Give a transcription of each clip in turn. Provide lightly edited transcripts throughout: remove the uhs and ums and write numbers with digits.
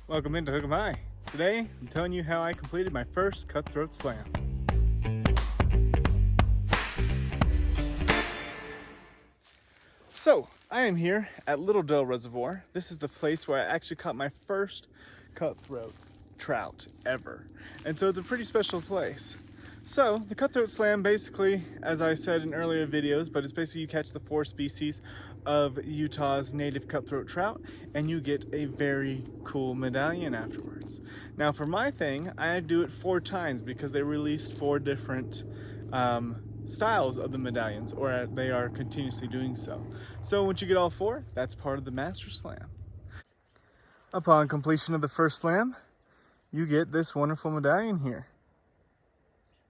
Welcome into Hook 'em High. Today, I'm telling you how I completed my first cutthroat slam. So, I am here at Little Dell Reservoir. This is the place where I actually caught my first cutthroat trout ever. And so it's a pretty special place. So, the cutthroat slam basically, as I said in earlier videos, but it's basically you catch the 4 species of Utah's native cutthroat trout and you get a very cool medallion afterwards. Now for my thing, I do it 4 times because they released 4 different styles of the medallions, or they are continuously doing so. So once you get all 4, that's part of the master slam. Upon completion of the first slam, you get this wonderful medallion here.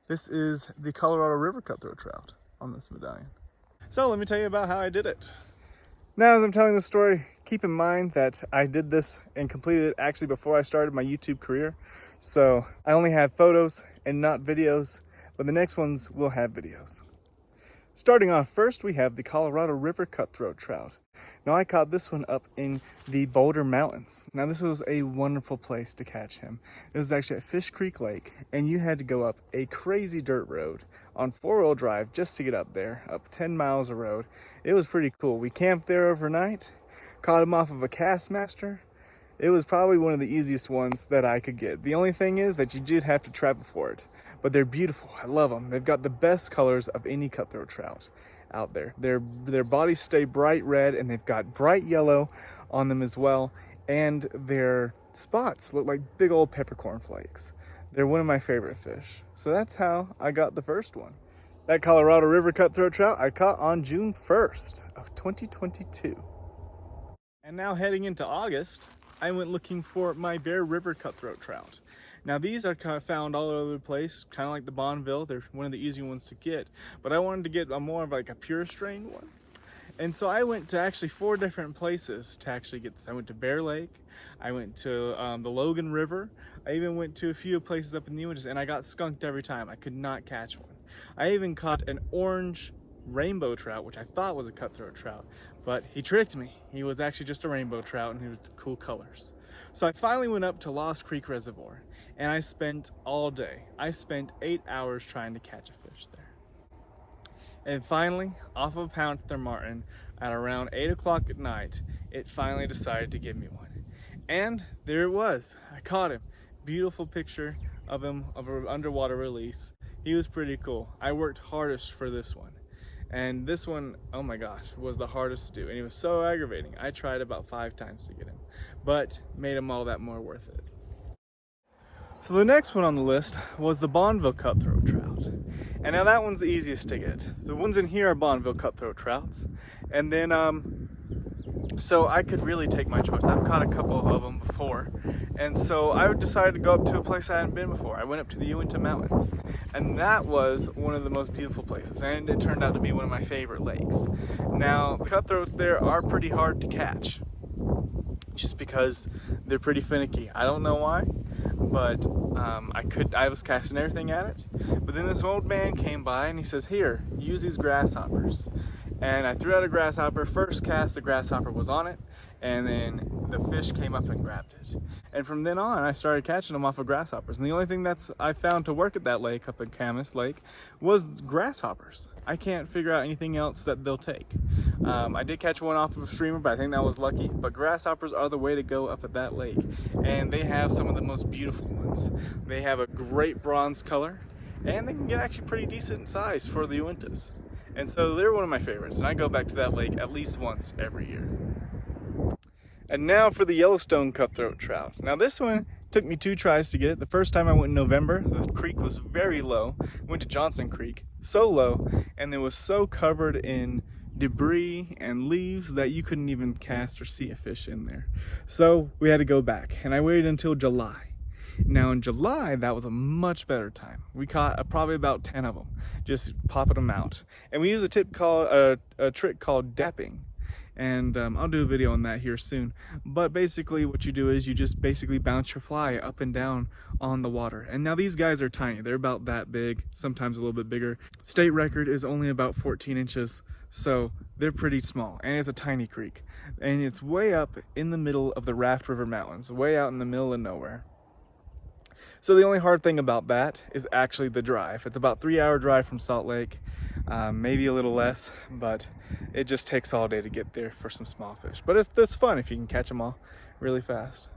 This is the Colorado River cutthroat trout on this medallion. So let me tell you about how I did it. Now, as I'm telling the story, keep in mind that I did this and completed it actually before I started my YouTube career. So I only have photos and not videos, but the next ones will have videos. Starting off first, we have the Colorado River cutthroat trout. Now, I caught this one up in the Boulder Mountains. Now, this was a wonderful place to catch him. It was actually at Fish Creek Lake, and you had to go up a crazy dirt road on 4-wheel drive just to get up there, up 10 miles of road. It was pretty cool. We camped there overnight, caught him off of a Castmaster. It was probably one of the easiest ones that I could get. The only thing is that you did have to travel for it, but they're beautiful. I love them. They've got the best colors of any cutthroat trout out there. Their bodies stay bright red and they've got bright yellow on them as well, and their spots look like big old peppercorn flakes. They're one of my favorite fish. So that's how I got the first one. That Colorado River cutthroat trout I caught on June 1st of 2022. And now heading into August, I went looking for my Bear River cutthroat trout. Now these are kind of found all over the place, kind of like the Bonneville. They're one of the easy ones to get, but I wanted to get a more of like a pure strain one. And so I went to actually 4 different places to actually get this. I went to Bear Lake, I went to the Logan River, I even went to a few places up in the Uintas, and I got skunked every time. I could not catch one. I even caught an orange rainbow trout, which I thought was a cutthroat trout, but he tricked me. He was actually just a rainbow trout and he was cool colors. So I finally went up to Lost Creek Reservoir and I spent all day. I spent 8 hours trying to catch a fish there. And finally, off of Panther Martin at around 8 o'clock at night, it finally decided to give me one. And there it was. I caught him. Beautiful picture of him, of an underwater release. He was pretty cool. I worked hardest for this one. And this one, oh my gosh, was the hardest to do. And it was so aggravating. I tried about 5 times to get him, but made him all that more worth it. So the next one on the list was the Bonneville cutthroat trout. And now that one's the easiest to get. The ones in here are Bonneville cutthroat trouts. And then, so I could really take my choice. I've caught a couple of them before. And so I decided to go up to a place I hadn't been before. I went up to the Uinta Mountains. And that was one of the most beautiful places. And it turned out to be one of my favorite lakes. Now, cutthroats there are pretty hard to catch, just because they're pretty finicky. I don't know why, but I was casting everything at it. But then this old man came by and he says, "Here, use these grasshoppers." And I threw out a grasshopper. First cast, the grasshopper was on it, and then the fish came up and grabbed it. And from then on, I started catching them off of grasshoppers. And the only thing I found to work at that lake up in Camas Lake was grasshoppers. I can't figure out anything else that they'll take. I did catch one off of a streamer, but I think that was lucky. But grasshoppers are the way to go up at that lake. And they have some of the most beautiful ones. They have a great bronze color, and they can get actually pretty decent size for the Uintas. And so they're one of my favorites, and I go back to that lake at least once every year. And now for the Yellowstone cutthroat trout. Now this one took me 2 tries to get it. The first time I went in November, the creek was very low. Went to Johnson Creek, so low, and it was so covered in debris and leaves that you couldn't even cast or see a fish in there. So we had to go back, and I waited until July. Now in July, that was a much better time. We caught probably about 10 of them, just popping them out. And we used a trick called dapping. and I'll do a video on that here soon. But basically what you do is you just basically bounce your fly up and down on the water. And now these guys are tiny. They're about that big, sometimes a little bit bigger. State record is only about 14 inches, so they're pretty small, and it's a tiny creek. And it's way up in the middle of the Raft River Mountains, way out in the middle of nowhere. So the only hard thing about that is actually the drive. It's about a 3-hour drive from Salt Lake, maybe a little less, but it just takes all day to get there for some small fish. But it's fun if you can catch them all really fast.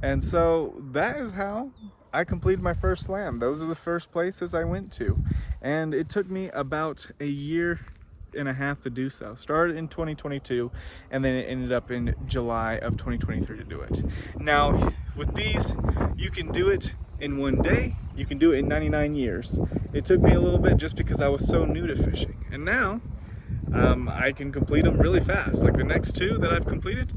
And so that is how I completed my first slam. Those are the first places I went to. And it took me about a year and a half to do so. Started in 2022, and then it ended up in July of 2023 to do it. Now, with these, you can do it in one day, you can do it in 99 years. It took me a little bit just because I was so new to fishing. And now, I can complete them really fast. Like the next two that I've completed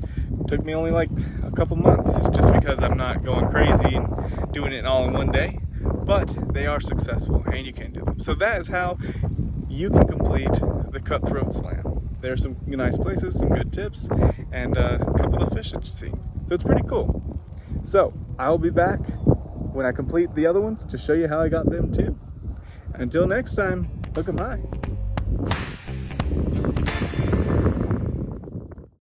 took me only like a couple months, just because I'm not going crazy and doing it all in one day. But they are successful, and you can do them. So that is how you can complete the Cutthroat Slam. There's some nice places, some good tips, and a couple of fish that you see. So it's pretty cool. So I'll be back when I complete the other ones to show you how I got them too. Until next time, hook 'em high.